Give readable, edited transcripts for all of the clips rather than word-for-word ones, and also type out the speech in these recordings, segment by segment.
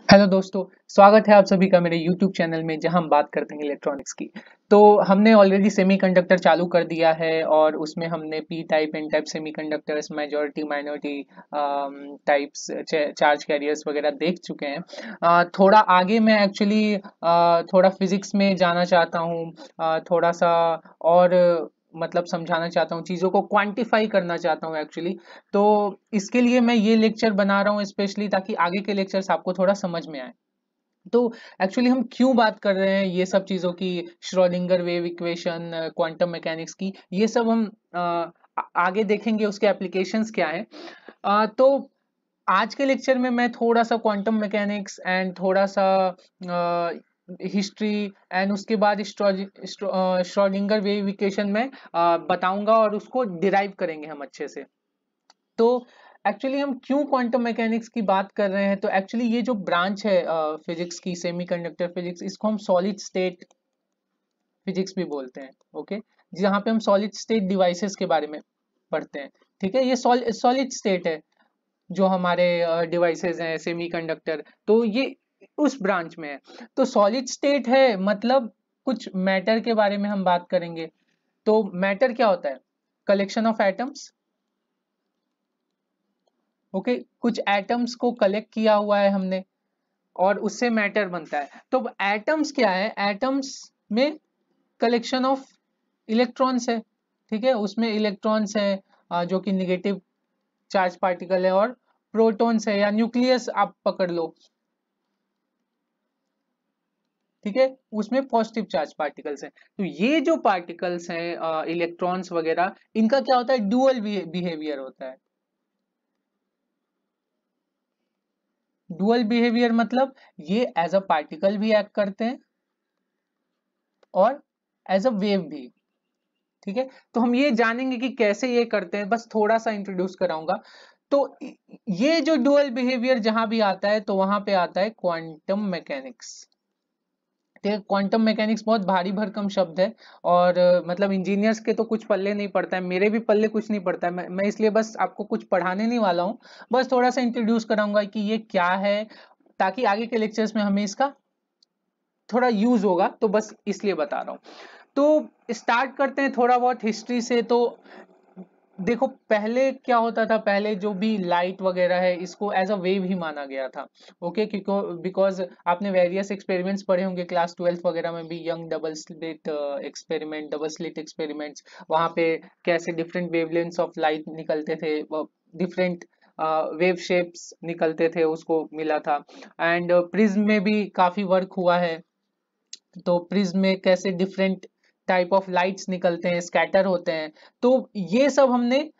Hello दोस्तों, स्वागत है आप सभी का मेरे YouTube चैनल में जहां हम बात करते हैं इलेक्ट्रॉनिक्स की। तो हमने ऑलरेडी सेमीकंडक्टर चालू कर दिया है और उसमें हमने P type N type semiconductors majority minority types charge carriers वगैरह देख चुके हैं। थोड़ा आगे मैं एक्चुअली थोड़ा फिजिक्स में जाना चाहता हूँ, थोड़ा सा और मतलब समझाना चाहता हूँ, चीज़ों को क्वांटिफाई करना चाहता हूँ एक्चुअली। तो इसके लिए मैं ये लेक्चर बना रहा हूँ स्पेशली ताकि आगे के लेक्चर्स आपको थोड़ा समझ में आए। तो एक्चुअली हम क्यों बात कर रहे हैं ये सब चीज़ों की, Schrodinger wave equation, quantum mechanics की, ये सब हम आगे देखेंगे उसके एप्लीकेशंस क्या है। तो आज के लेक्चर में मैं थोड़ा सा क्वांटम मैकेनिक्स एंड थोड़ा सा हिस्ट्री एंड उसके बाद श्रोडिंगर वेव इक्वेशन में बताऊंगा और उसको डिराइव करेंगे हम अच्छे से। तो एक्चुअली हम क्यों क्वांटम मैकेनिक्स की बात कर रहे हैं, तो एक्चुअली ये जो ब्रांच है फिजिक्स की, सेमीकंडक्टर फिजिक्स, इसको हम सॉलिड स्टेट फिजिक्स भी बोलते हैं। ओके, जहाँ पे हम सॉलिड स्टेट डिवाइसेस के बारे में पढ़ते हैं। ठीक है, ये सॉलिड स्टेट है जो हमारे डिवाइसेस हैं सेमीकंडक्टर, तो ये उस ब्रांच में है। तो सॉलिड स्टेट है मतलब कुछ मैटर के बारे में हम बात करेंगे। तो मैटर क्या होता है? Collection of atoms. ओके, कुछ एटम्स को कलेक्ट किया हुआ है हमने और उससे मैटर बनता है। तो एटम्स क्या है? एटम्स में कलेक्शन ऑफ इलेक्ट्रॉन्स है। ठीक है, उसमें इलेक्ट्रॉन्स है जो कि निगेटिव चार्ज पार्टिकल है, और प्रोटॉन्स है या न्यूक्लियस आप पकड़ लो। ठीक है, उसमें पॉजिटिव चार्ज पार्टिकल्स हैं। तो ये जो पार्टिकल्स हैं इलेक्ट्रॉन्स वगैरह, इनका क्या होता है? डुअल बिहेवियर होता है। डुअल बिहेवियर मतलब ये एज अ पार्टिकल भी एक्ट करते हैं और एज अ वेव भी। ठीक है, तो हम ये जानेंगे कि कैसे ये करते हैं, बस थोड़ा सा इंट्रोड्यूस कराऊंगा। तो ये जो डुअल बिहेवियर जहां भी आता है तो वहां पे आता है क्वांटम मैकेनिक्स। ठीक है, क्वांटम मैकेनिक्स बहुत भारी भरकम शब्द है और मतलब इंजीनियर्स के तो कुछ पल्ले नहीं पड़ता है, मेरे भी पल्ले कुछ नहीं पड़ता है। मैं इसलिए बस आपको कुछ पढ़ाने नहीं वाला हूँ, बस थोड़ा सा इंट्रोड्यूस कराऊंगा कि ये क्या है, ताकि आगे के लेक्चर्स में हमें इसका थोड़ा यूज होगा, तो बस इसलिए बता रहा हूँ। तो स्टार्ट करते हैं थोड़ा बहुत हिस्ट्री से। तो देखो, पहले क्या होता था, पहले जो भी लाइट वगैरह है इसको एज अ वेव ही माना गया था। ओके, क्योंकि बिकॉज आपने वेरियस एक्सपेरिमेंट्स पढ़े होंगे क्लास 12th वगैरह में भी, young double slit experiment, double slit experiments, वहां पे कैसे डिफरेंट वेवलेंथ्स ऑफ लाइट निकलते थे, डिफरेंट वेव शेप्स निकलते थे, उसको मिला था। एंड प्रिज्म में भी काफी वर्क हुआ है। तो प्रिज्म में कैसे डिफरेंट टाइप ऑफ लाइट्स निकलते हैं, स्कैटर होते हैं। तो ये सब हमने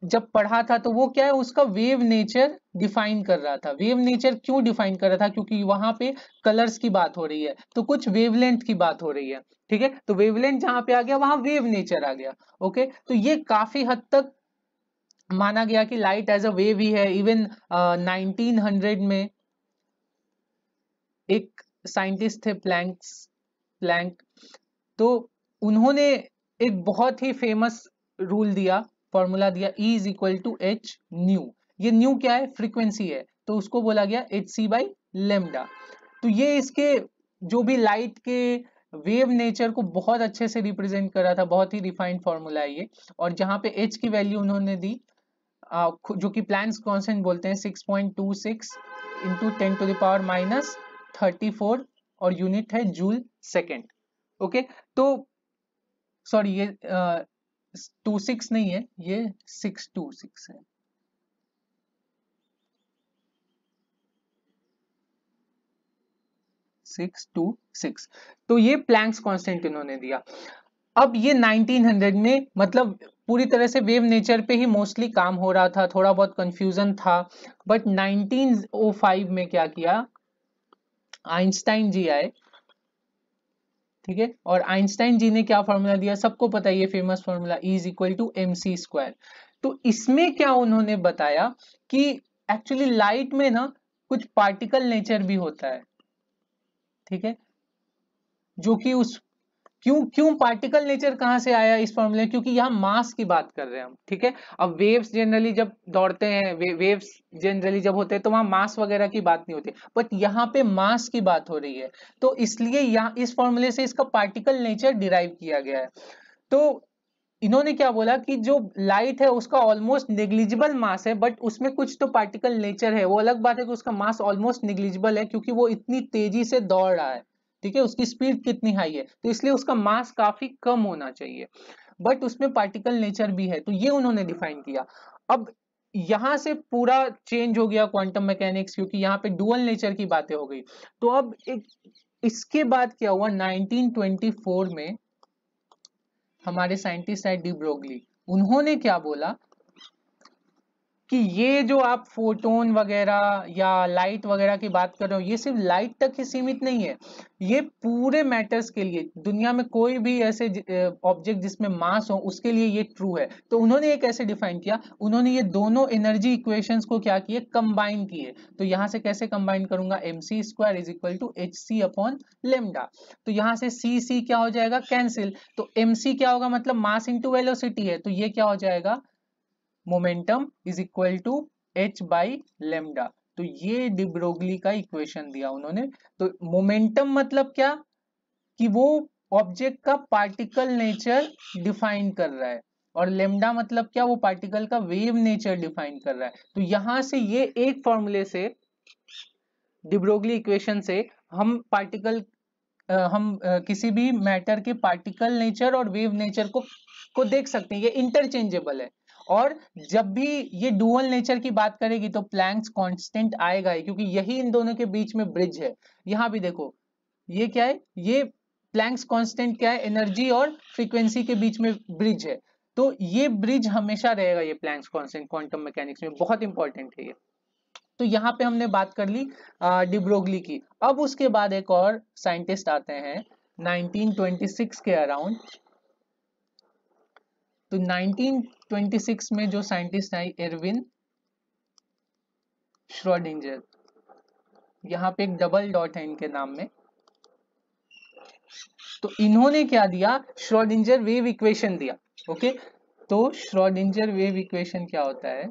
जब पढ़ा था, तो वो क्या है, उसका वेव नेचर डिफाइन कर रहा था। वेव नेचर क्यों डिफाइन कर रहा था? क्योंकि वहां पे कलर्स की बात हो रही है, तो कुछ वेवलेंथ की बात हो रही है। ठीक है, तो वेवलेंथ जहां पे आ गया वहां वेव नेचर आ गया। ओके, तो ये काफी हद तक माना गया कि लाइट एज अ वेव ही है। इवन 1900 में एक साइंटिस्ट थे, प्लैंक। तो उन्होंने एक बहुत ही फेमस रूल दिया, फॉर्मूला दिया, E is equal to H nu. ये न्यू क्या है? फ्रीक्वेंसी है, तो उसको बोला गया एच सी बाई लेमडा। तो ये इसके जो भी लाइट के वेव नेचर को बहुत अच्छे से रिप्रेजेंट कर रहा था, बहुत ही रिफाइंड फॉर्मूला है ये। और जहां पे एच की वैल्यू उन्होंने दी, जो कि प्लैंक्स कांस्टेंट बोलते हैं, 6.26 इंटू 10⁻⁻34, और यूनिट है जूल सेकेंड। ओके, तो सॉरी, ये 26 नहीं है, ये 626 है। 626। तो ये प्लैंक्स कांस्टेंट इन्होंने दिया। अब ये 1900 में मतलब पूरी तरह से वेव नेचर पे ही मोस्टली काम हो रहा था, थोड़ा बहुत कंफ्यूजन था। बट 1905 में क्या किया, आइंस्टाइन जी आए। ठीक है, और आइंस्टाइन जी ने क्या फॉर्मूला दिया? सबको पता है ये famous formula, E is equal to M C square. तो इसमें क्या उन्होंने बताया कि एक्चुअली लाइट में ना कुछ पार्टिकल नेचर भी होता है। ठीक है, जो कि उस क्यों क्यों पार्टिकल नेचर कहाँ से आया इस फॉर्मूले, क्योंकि यहाँ मास की बात कर रहे हैं हम, ठीक है। अब वेव्स जनरली जब दौड़ते हैं, वेव्स जनरली जब होते हैं तो वहां मास वगैरह की बात नहीं होती, बट यहाँ पे मास की बात हो रही है, तो इसलिए यहाँ इस फॉर्मूले से इसका पार्टिकल नेचर डिराइव किया गया है। तो इन्होंने क्या बोला कि जो लाइट है उसका ऑलमोस्ट नेग्लिजिबल मास है, बट उसमें कुछ तो पार्टिकल नेचर है। वो अलग बात है कि उसका मास ऑलमोस्ट नेग्लिजिबल है क्योंकि वो इतनी तेजी से दौड़ रहा है, ठीक है, उसकी स्पीड कितनी हाई है, तो इसलिए उसका मास काफी कम होना चाहिए, बट उसमें पार्टिकल नेचर भी है, तो ये उन्होंने डिफाइन किया। अब यहां से पूरा चेंज हो गया क्वांटम मैकेनिक्स, क्योंकि यहाँ पे डुअल नेचर की बातें हो गई। तो अब एक इसके बाद क्या हुआ, 1924 में हमारे साइंटिस्ट है डी ब्रोगली, उन्होंने क्या बोला कि ये जो आप फोटोन वगैरह या लाइट वगैरह की बात कर रहे हो, ये सिर्फ लाइट तक ही सीमित नहीं है, ये पूरे मैटर्स के लिए, दुनिया में कोई भी ऐसे ऑब्जेक्ट जिसमें मास हो उसके लिए ये ट्रू है। तो उन्होंने ये कैसे डिफाइन किया, उन्होंने ये दोनों एनर्जी इक्वेशंस को क्या किए, कंबाइन किए। तो यहां से कैसे कंबाइन करूंगा, mc² is equal to hc upon lambda, तो यहां से c क्या हो जाएगा, कैंसिल, तो mc क्या होगा, मतलब मास इंटू वेलोसिटी है, तो ये क्या हो जाएगा, momentum is equal to h by lambda. तो ये डी ब्रोगली का इक्वेशन दिया उन्होंने। तो मोमेंटम मतलब क्या, कि वो ऑब्जेक्ट का पार्टिकल नेचर डिफाइन कर रहा है, और लेमडा मतलब क्या, वो पार्टिकल का वेव नेचर डिफाइन कर रहा है। तो यहां से ये एक फॉर्मूले से, डी ब्रोगली इक्वेशन से हम किसी भी मैटर के पार्टिकल नेचर और वेव नेचर को देख सकते हैं, ये इंटरचेंजेबल है। और जब भी ये डुअल नेचर की बात करेगी तो प्लैंक्स कांस्टेंट आएगा ही, क्योंकि यही इन दोनों के बीच में ब्रिज है। यहां भी देखो ये क्या है, ये प्लैंक्स कांस्टेंट क्या है, एनर्जी और फ्रीक्वेंसी के बीच में ब्रिज है। तो ये ब्रिज हमेशा रहेगा, ये प्लैंक्स कांस्टेंट क्वांटम मैकेनिक्स में बहुत इंपॉर्टेंट है ये। तो यहाँ पे हमने बात कर ली डी ब्रोगली की। अब उसके बाद एक और साइंटिस्ट आते हैं 1926 के अराउंड। तो 1926 में जो साइंटिस्ट आई, एरविन श्रोडिंगर, यहाँ पे एक डबल डॉट है इनके नाम में। तो इन्होंने क्या दिया, श्रोडिंगर वेव इक्वेशन दिया। ओके, तो श्रोडिंगर वेव इक्वेशन क्या होता है,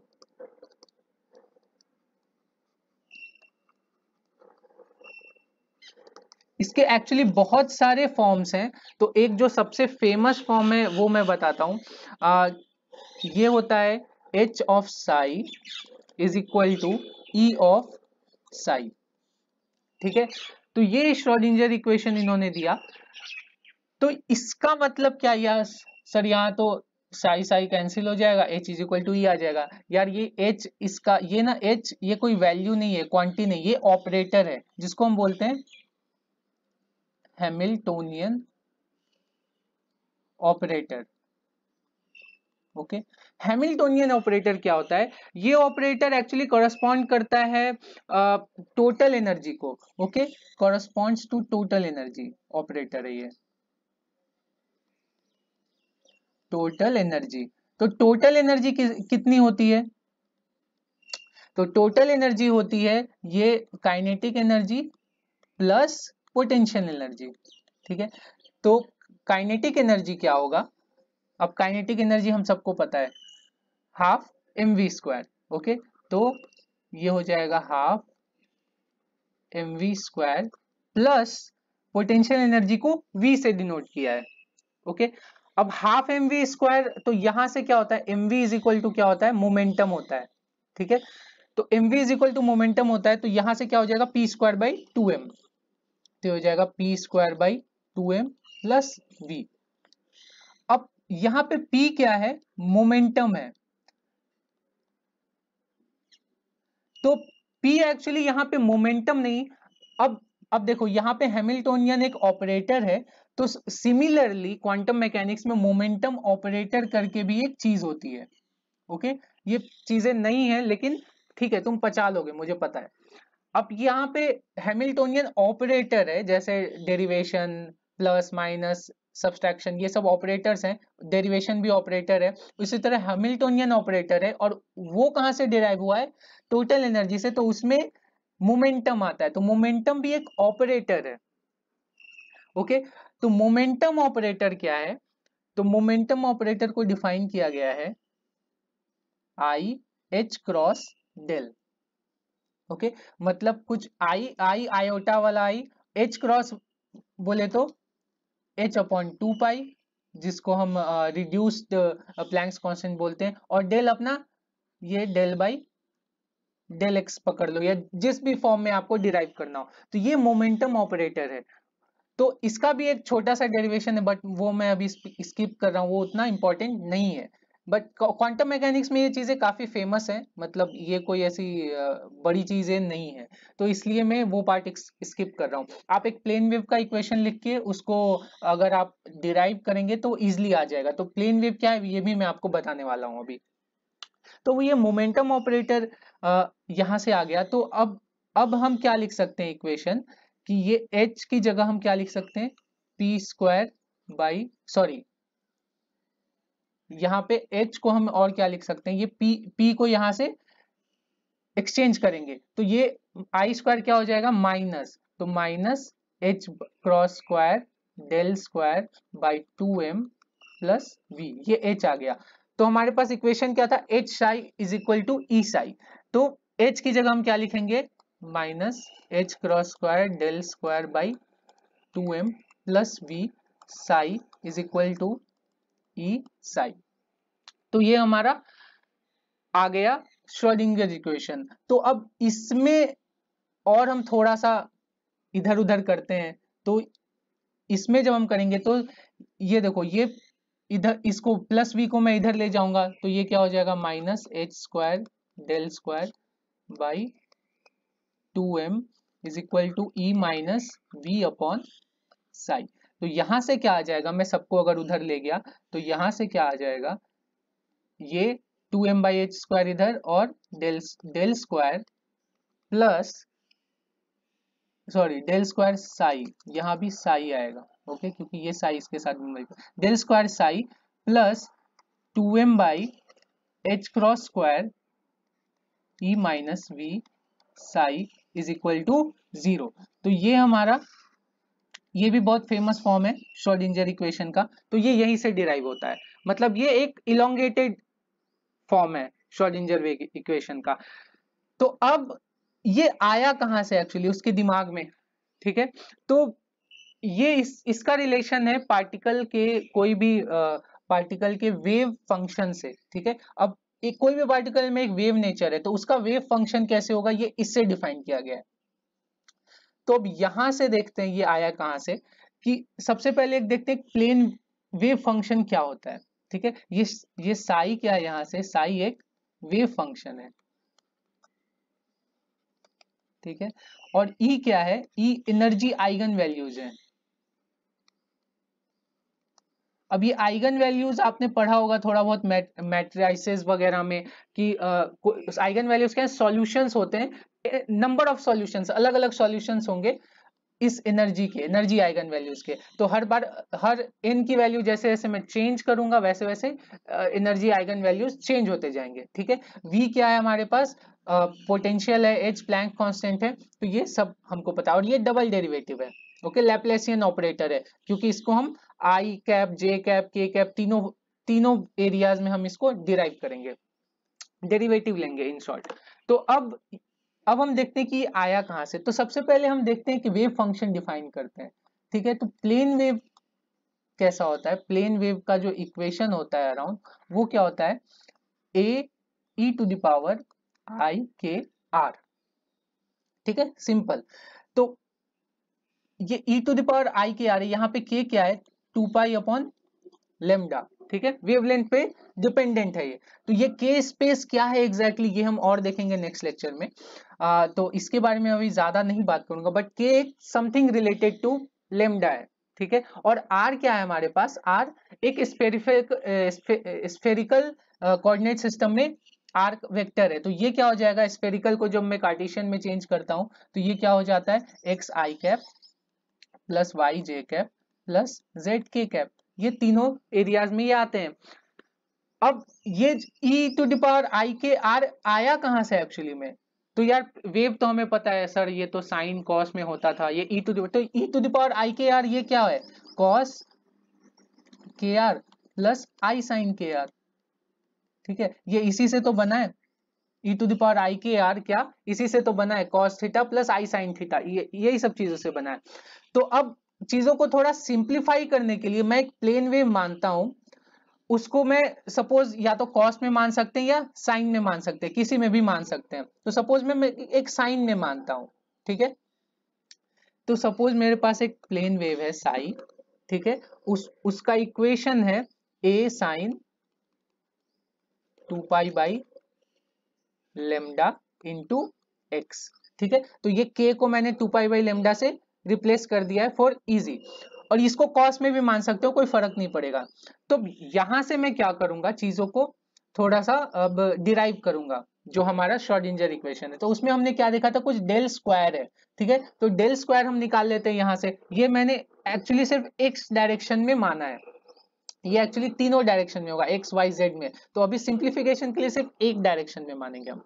इसके एक्चुअली बहुत सारे फॉर्म्स हैं। तो एक जो सबसे फेमस फॉर्म है वो मैं बताता हूं, ये होता है h of psi is equal to E of psi, ठीक है। तो ये श्रोडिंगर इक्वेशन इन्होंने दिया। तो इसका मतलब क्या, यार सर यहाँ तो साई साई कैंसिल हो जाएगा, h इज इक्वल टू ई आ जाएगा। यार ये h, इसका ये ना h, ये कोई वैल्यू नहीं है, क्वांटिटी नहीं, ये ऑपरेटर है जिसको हम बोलते हैं Hamiltonian operator. Okay, Hamiltonian operator क्या होता है, ये ऑपरेटर एक्चुअली कॉरस्पॉन्ड करता है टोटल एनर्जी को। Okay, corresponds to total energy operator है ये, टोटल एनर्जी। तो टोटल एनर्जी कितनी होती है, तो टोटल एनर्जी होती है ये kinetic energy plus potential energy, ठीक है। तो काइनेटिक एनर्जी क्या होगा, अब काइनेटिक एनर्जी हम सबको पता है हाफ mv²। ओके, तो ये हो जाएगा half mv² plus potential energy को v से डिनोट किया है। ओके, अब हाफ mv², तो यहां से क्या होता है, mv इज इक्वल टू क्या होता है, मोमेंटम होता है, ठीक है। तो mv is equal to momentum होता है, तो यहां से क्या हो जाएगा, p² बाई 2m, तो हो जाएगा p² by 2m plus v। अब यहां पे p क्या है, मोमेंटम है, तो p एक्चुअली यहाँ पे मोमेंटम नहीं। अब देखो यहाँ पे हैमिल्टोनियन एक ऑपरेटर है, तो सिमिलरली क्वांटम मैकेनिक्स में मोमेंटम ऑपरेटर करके भी एक चीज होती है। ओके, ये चीजें नहीं है लेकिन ठीक है, तुम पचा लोगे, मुझे पता है। अब यहाँ पे हैमिल्टोनियन ऑपरेटर है, जैसे डेरिवेशन, प्लस माइनस, सब्सट्रैक्शन, ये सब ऑपरेटर्स हैं, डेरिवेशन भी ऑपरेटर है। इसी तरह हैमिल्टोनियन ऑपरेटर है, और वो कहाँ से डिराइव हुआ है, टोटल एनर्जी से, तो उसमें मोमेंटम आता है, तो मोमेंटम भी एक ऑपरेटर है। ओके, तो मोमेंटम ऑपरेटर क्या है? तो मोमेंटम ऑपरेटर को डिफाइन किया गया है I H cross del. Okay, मतलब कुछ आई आई आयोटा वाला आई, एच क्रॉस बोले तो एच अपॉन 2 पाई, जिसको हम रिड्यूस्ड प्लैंक्स कांस्टेंट बोलते हैं, और डेल अपना ये डेल बाई डेल एक्स पकड़ लो, या जिस भी फॉर्म में आपको डिराइव करना हो। तो ये मोमेंटम ऑपरेटर है। तो इसका भी एक छोटा सा डेरिवेशन है, बट वो मैं अभी स्किप कर रहा हूँ, वो उतना इंपॉर्टेंट नहीं है। बट क्वांटम मैकेनिक्स में ये चीजें काफी फेमस है, मतलब ये कोई ऐसी बड़ी चीजें नहीं है, तो इसलिए मैं वो पार्ट स्किप कर रहा हूँ। आप एक प्लेन वेव का इक्वेशन लिख के उसको अगर आप डिराइव करेंगे तो इजिली आ जाएगा। तो प्लेन वेव क्या है ये भी मैं आपको बताने वाला हूँ अभी। तो ये मोमेंटम ऑपरेटर यहां से आ गया। तो अब हम क्या लिख सकते हैं इक्वेशन, कि ये h की जगह हम क्या लिख सकते हैं, p स्क्वायर बाई, सॉरी यहाँ पे h को हम और क्या लिख सकते हैं, ये p को यहां से एक्सचेंज करेंगे तो ये आई स्क्वायर क्या हो जाएगा, माइनस, तो minus h cross square del square by 2m plus v, ये h आ गया। तो हमारे पास इक्वेशन क्या था, h psi is equal to E psi. तो h की जगह हम क्या लिखेंगे, minus h cross square del square by 2m plus v psi is equal to E psi. तो ये हमारा आ गया श्रोडिंगर इक्वेशन। तो अब इसमें और हम थोड़ा सा इधर उधर करते हैं। तो इसमें जब हम करेंगे तो ये देखो, ये इधर इसको प्लस v को मैं इधर ले जाऊंगा तो ये क्या हो जाएगा, minus H square del square by 2m is equal to E minus v upon psi. तो यहां से क्या आ जाएगा, मैं सबको अगर उधर ले गया तो यहां से क्या आ जाएगा, ये 2m बाई एच स्क्वायर इधर और del square plus, sorry del square psi, यहाँ भी साई आएगा, ओके, क्योंकि ये साई इसके साथ del square psi plus 2m by H cross square E minus we psi is equal to 0। तो ये हमारा, ये भी बहुत फेमस फॉर्म है श्रोडिंगर इक्वेशन का। तो ये यहीं से डिराइव होता है, मतलब ये एक इलोंगेटेड फॉर्म है श्रोडिंगर इक्वेशन का। तो अब ये आया कहां से एक्चुअली उसके दिमाग में, ठीक है। तो ये इसका रिलेशन है पार्टिकल के, कोई भी पार्टिकल के वेव फंक्शन से, ठीक है। अब एक कोई भी पार्टिकल में एक वेव नेचर है तो उसका वेव फंक्शन कैसे होगा, ये इससे डिफाइन किया गया है। तो अब यहां से देखते हैं ये आया कहां से, कि सबसे पहले एक देखते हैं प्लेन वेव फंक्शन क्या होता है, ठीक है। ये साई क्या है, यहां से साई एक वेव फंक्शन है, ठीक है। और ई क्या है, ई एनर्जी आइगन वैल्यूज है। अब ये आइगन वैल्यूज आपने पढ़ा होगा थोड़ा बहुत मैट्रिसेस वगैरह में, कि आइगन वैल्यूज क्या है, सॉल्यूशंस होते हैं, नंबर ऑफ सॉल्यूशंस, अलग अलग सॉल्यूशंस होंगे इस एनर्जी के, एनर्जी आइगन वैल्यूज के। तो हर बार हर n की वैल्यू जैसे जैसे मैं चेंज करूंगा वैसे वैसे एनर्जी आइगन वैल्यूज चेंज होते जाएंगे, ठीक है। v क्या है हमारे पास, पोटेंशियल है, h प्लैंक कांस्टेंट है, तो ये सब हमको पता है। और ये डबल डेरिवेटिव है, ओके, लैप्लासियन ऑपरेटर है, क्योंकि इसको हम आई कैप जे कैप के कैप तीनों एरियाज में हम इसको डिराइव करेंगे, डेरिवेटिव लेंगे इन शॉर्ट। तो अब हम देखते हैं कि आया कहां से। तो सबसे पहले हम देखते हैं कि वेव फंक्शन डिफाइन करते हैं, ठीक है। तो प्लेन वेव कैसा होता है, प्लेन वेव का जो इक्वेशन होता है अराउंड, वो क्या होता है, ए ई टू द पावर आई के आर, ठीक है, सिंपल। तो ये e टू द पावर आई के आर है, यहाँ पे k क्या है, 2 पाई अपॉन लेमडा, ठीक है, वेवलेंथ पे डिपेंडेंट है ये। तो ये k स्पेस क्या है एग्जैक्टली ये हम और देखेंगे नेक्स्ट लेक्चर में, तो इसके बारे में अभी ज्यादा नहीं बात करूंगा, but k something related to lambda है, ठीक है। और r क्या है हमारे पास, r एक स्फेरिकल कोऑर्डिनेट सिस्टम में r वेक्टर है। तो ये क्या हो जाएगा, स्फेरिकल को जब मैं कार्टेशियन में चेंज करता हूं तो ये क्या हो जाता है, एक्स आई कैप प्लस वाई जे कैप प्लस जेड के कैप, ये तीनों एरियाज में ये आते हैं। अब ये e टू द पावर आई के आर आया कहां से एक्चुअली में, तो यार वेव तो हमें पता है सर, ये तो साइन कॉस में होता था, ये e टू द पावर आई के आर, ये क्या है कॉस के आर प्लस आई साइन के आर, ठीक है, ये इसी से तो बना है, e टू द पावर आई के आर क्या इसी से तो बना है, कॉस थीटा प्लस आई साइन थीटा, ये यही सब चीजों से बना है। तो अब चीजों को थोड़ा सिंप्लीफाई करने के लिए मैं एक प्लेन वेव मानता हूं, उसको मैं सपोज या तो कॉस में मान सकते हैं या साइन में मान सकते हैं, किसी में भी मान सकते हैं। तो सपोज मैं एक साइन में मानता हूं, ठीक है, तो सपोज मेरे पास एक प्लेन वेव है साई, ठीक है, उसका इक्वेशन है a sine 2 pi by lambda into X, ठीक है, तो ये k को मैंने 2 पाई बाई लेमडा से रिप्लेस कर दिया है फॉर इजी, और इसको कॉस में भी मान सकते हो, कोई फर्क नहीं पड़ेगा। तो यहां से मैं क्या करूंगा, चीजों को थोड़ा सा अब डिराइव करूंगा, जो हमारा श्रोडिंगर इक्वेशन है, तो उसमें हमने क्या देखा था, कुछ डेल स्क्वायर है, ठीक है, तो डेल स्क्वायर हम निकाल लेते हैं यहां से। ये मैंने एक्चुअली सिर्फ एक्स डायरेक्शन में माना है, ये एक्चुअली तीनों डायरेक्शन में होगा, एक्स वाई जेड में, तो अभी सिंप्लीफिकेशन के लिए सिर्फ एक डायरेक्शन में मानेंगे हम।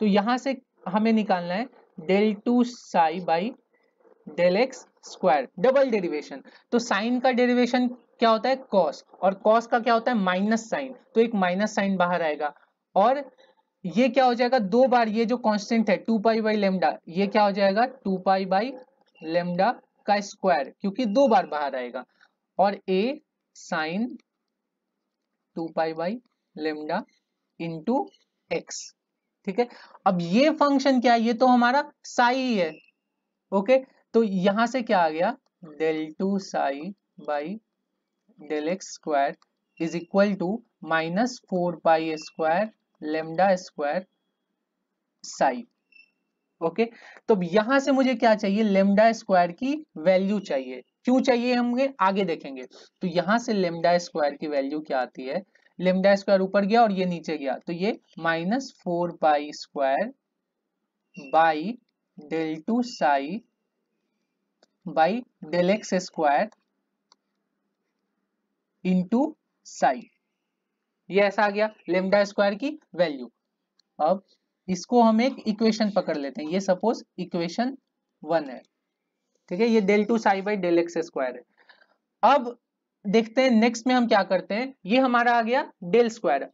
तो यहां से हमें निकालना है del two psi by del x square, double derivation. तो साइन का डेरिवेशन क्या होता है कॉस, और कॉस का क्या होता है माइनस साइन, तो एक माइनस साइन बाहर आएगा, और ये क्या हो जाएगा, दो बार ये जो कांस्टेंट है 2 पाई बाई लेमडा, ये क्या हो जाएगा 2 पाई बाई लेमडा का स्क्वायर, क्योंकि दो बार बाहर आएगा, और a sine 2 pi by lambda into X, ठीक है। अब ये फंक्शन क्या है, ये तो हमारा साई ही है, ओके, तो यहां से क्या आ गया del two psi by del x square is equal to minus 4 pi square lambda square psi, okay. तो अब यहां से मुझे क्या चाहिए, लेमडा स्क्वायर की वैल्यू चाहिए, क्यों चाहिए हम आगे देखेंगे। तो यहां से लेमडा स्क्वायर की वैल्यू क्या आती है, लेमडा स्क्वायर ऊपर गया और ये नीचे गया, तो ये minus 4 pi square by del two psi by del x square into psi, ये ऐसा आ गया लेमडा स्क्वायर की वैल्यू। अब इसको हम एक इक्वेशन पकड़ लेते हैं, ये सपोज इक्वेशन 1 है, ठीक है, ये del two psi by del x square है। अब देखते हैं नेक्स्ट में हम क्या करते हैं, ये हमारा आ गया डेल स्क्वायर।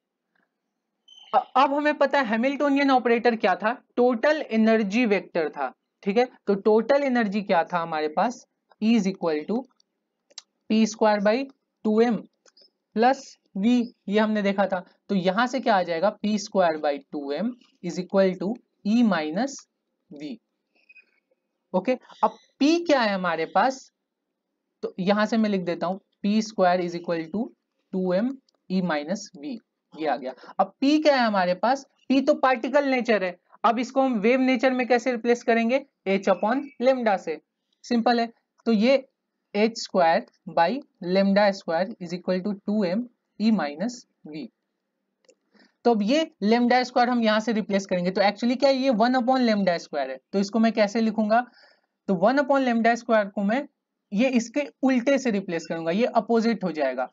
अब हमें पता है हैमिल्टोनियन ऑपरेटर क्या था, टोटल एनर्जी वेक्टर था, ठीक है, तो टोटल एनर्जी क्या था हमारे पास, E is equal to p square by 2m plus v, ये हमने देखा था, तो यहां से क्या आ जाएगा p square by 2m is equal to E minus v, okay. अब p क्या है हमारे पास, तो यहां से मैं लिख देता हूं p square is equal to 2m e minus v, ये आ गया। अब p क्या है हमारे पास, p तो पार्टिकल नेचर है, अब इसको हम वेव नेचर में कैसे रिप्लेस करेंगे, h अपॉन लेमडा से, सिंपल है, तो ये h square by lambda square is equal to 2m e minus v. तो अब ये लेमडा स्क्वायर हम यहां से रिप्लेस करेंगे, तो एक्चुअली क्या है, ये 1 अपॉन लेमडा स्क्वायर है, तो इसको मैं कैसे लिखूंगा, तो 1 अपॉन लेमडा स्क्वायर को मैं ये इसके उल्टे से रिप्लेस करूंगा, ये अपोजिट हो जाएगा,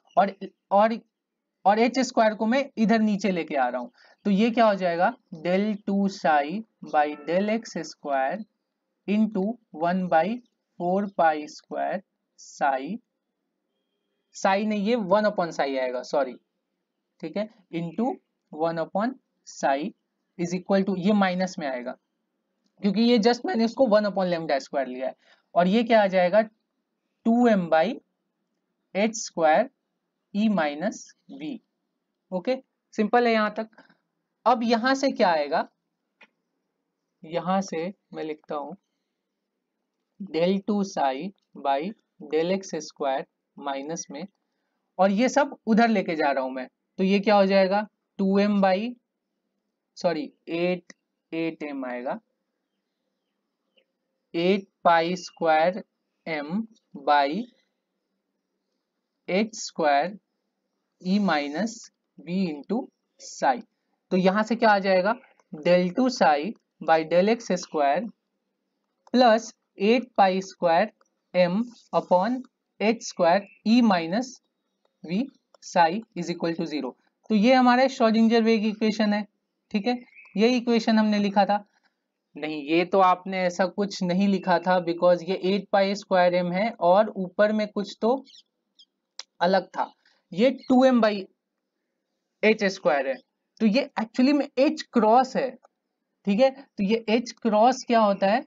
और एच स्क्वायर को मैं इधर नीचे लेके आ रहा हूं, तो ये क्या हो जाएगा del two psi by del x square into 1 by 4 pi square psi, psi नहीं ये 1 अपॉन साई आएगा, सॉरी, ठीक है, into 1 upon psi is equal to, ये माइनस में आएगा क्योंकि ये जस्ट मैंने इसको 1 अपॉन लेमडा स्क्वायर लिया है, और ये क्या आ जाएगा 2m by h square E minus v, okay, simple है यहां तक। अब यहां से क्या आएगा, यहां से मैं लिखता हूं del two psi by del x square minus में, और ये सब उधर लेके जा रहा हूं मैं, तो ये क्या हो जाएगा 2m बाई सॉरी 8m आएगा 8 pi square m by h square E minus v into psi, तो यहां से क्या आ जाएगा del two psi by del x square plus 8 pi square m upon h square E minus we psi is equal to 0। तो ये हमारा Schrodinger wave equation है, ठीक है, ये इक्वेशन हमने लिखा था। नहीं, ये तो आपने ऐसा कुछ नहीं लिखा था, बिकॉज ये 8 पाई स्क्वायर एम है और ऊपर में कुछ तो अलग था। ये 2m बाई एच स्क्वायर है, तो ये एक्चुअली में एच क्रॉस है। ठीक है, तो ये एच क्रॉस क्या होता है,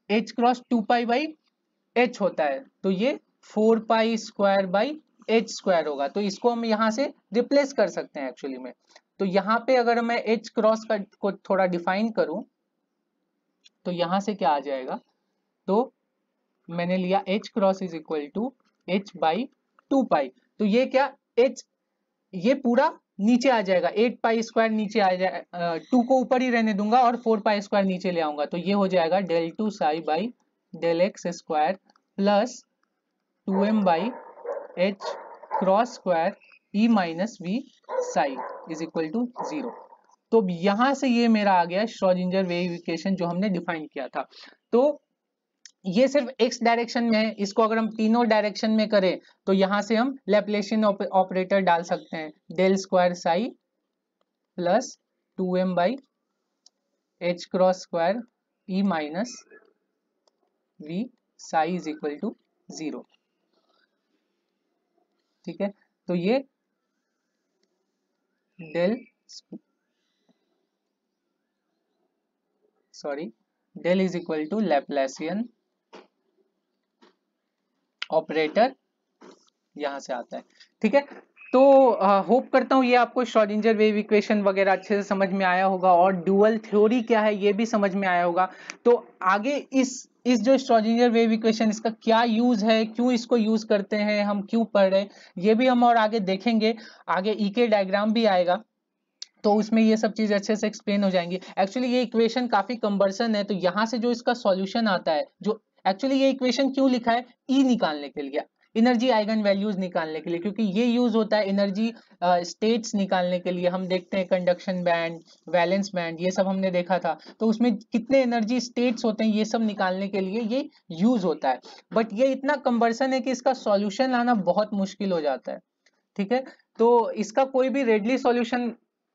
H cross 2 pi by H होता है, तो ये 4 pi square by h square होगा। तो इसको हम यहाँ से रिप्लेस कर सकते हैं एक्चुअली में। तो यहाँ पे अगर मैं एच क्रॉस का को थोड़ा डिफाइन करूं, तो यहाँ से क्या आ जाएगा, तो मैंने लिया h cross is equal to h by 2 pi. तो ये क्या, एच ये पूरा नीचे आ जाएगा, 8 पाई स्क्वायर नीचे आ जाएगा, 2 को ऊपर ही रहने दूंगा और 4 पाई स्क्वायर नीचे ले आऊंगा, तो ये हो जाएगा del 2 psi by del x square plus 2m by H cross square E minus we psi is equal to 0। तो यहां से ये मेरा आ गया श्रोडिंगर वेव इक्वेशन जो हमने डिफाइन किया था। तो ये सिर्फ एक्स डायरेक्शन में है, इसको अगर हम तीनों डायरेक्शन में करें तो यहां से हम लैप्लेशियन ऑपरेटर डाल सकते हैं, del square psi plus 2m by H cross square E minus we psi is equal to 0। ठीक है, तो ये del del is equal to laplacian operator यहां से आता है। ठीक है, तो होप करता हूं ये आपको श्रोडिंगर वेव इक्वेशन वगैरह अच्छे से समझ में आया होगा और ड्यूअल थ्योरी क्या है ये भी समझ में आया होगा। तो आगे इस जो श्रोडिंगर वेव इक्वेशन, इसका क्या यूज है, क्यों इसको यूज करते हैं, हम क्यों पढ़ रहे हैं, ये भी हम और आगे देखेंगे। आगे ईके डायग्राम भी आएगा, तो उसमें ये सब चीज अच्छे से एक्सप्लेन हो जाएंगी। एक्चुअली ये इक्वेशन काफी कंबरसन है, तो यहाँ से जो इसका सॉल्यूशन आता है, जो एक्चुअली ये इक्वेशन क्यों लिखा है, ई निकालने के लिए, एनर्जी आइगन वैल्यूज निकालने के लिए, क्योंकि ये यूज होता है एनर्जी स्टेट्स निकालने के लिए। हम देखते हैं कंडक्शन बैंड, वैलेंस बैंड, ये सब हमने देखा था, तो उसमें कितने एनर्जी स्टेट्स होते हैं ये सब निकालने के लिए ये यूज होता है। बट ये इतना कंबरसन है कि इसका सॉल्यूशन लाना बहुत मुश्किल हो जाता है। ठीक है, तो इसका कोई भी रेडली सॉल्यूशन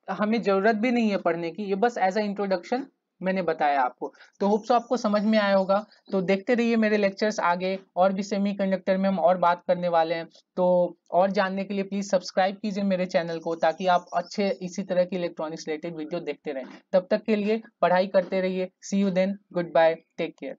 हमें जरूरत भी नहीं है पढ़ने की, ये बस एज अ इंट्रोडक्शन मैंने बताया आपको। तो होप सो आपको समझ में आया होगा। तो देखते रहिए मेरे लेक्चर्स आगे, और भी सेमीकंडक्टर में हम और बात करने वाले हैं। तो और जानने के लिए प्लीज सब्सक्राइब कीजिए मेरे चैनल को, ताकि आप अच्छे इसी तरह की इलेक्ट्रॉनिक्स रिलेटेड वीडियो देखते रहें। तब तक के लिए पढ़ाई करते रहिए। See you then, goodbye, take care.